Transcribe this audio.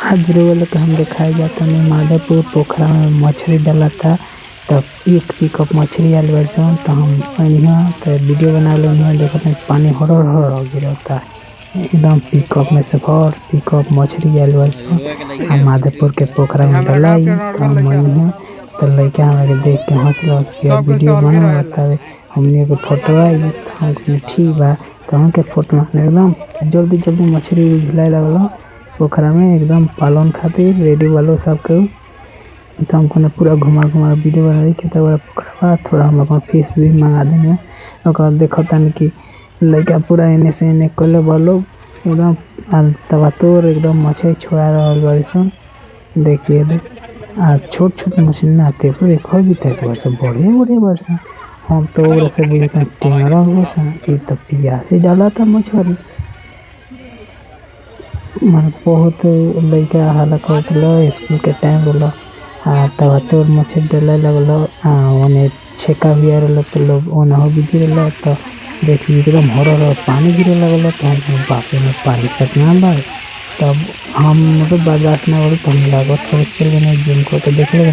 आज रोल के हम दिखाए जाता नहीं माधोपुर पोखरा में मछली डाला था। तब एक पिकअप मछली आल वर्षन तो हम यहाँ तो वीडियो बना लो यहाँ देखते पानी हर गिरता है एकदम पिकअप में से भर पिकअप मछली आल वर्षन माधोपुर के पोखरा में डाला तो हम यहाँ तो लड़का हमारे देख के हंस के वीडियो बना बतावे हमने के फोटो आई तो हम ठीक बा तो हम के फोटो एकदम जल्दी मछली झुलाए लगल पोखरा में एकदम पालन खातिर रेडी वालों सब के तो हमको पूरा घुमा वीडियो बना रही तो पोखरा थोड़ा हम अपना फीस भी मंगा देंगे और देखता नहीं कि लड़का पूरा एने से एने कल वालों एकदम तबातोर एकदम मछली छोड़ा रहा बड़ी देखिए छोट मछली ना आते फिर एक भी तक वर्ष बढ़िया वर्ष हम तो से बुझे टेंगरा वर्ष ये तो पियासी डाला था मछली मन बहुत लड़का हाला कर स्कूल के टाइम बोला तब तोर मछली डाले लगल ओने छेका भी आ रहा तो लोग ओना भी गिरल तो देखिए एकदम हर पानी गिरे लगल तो हम बापे में पानी कितना बा तब हम बर्दाश्त ना हो तो हम लागत चल गए जिनको तो देख ले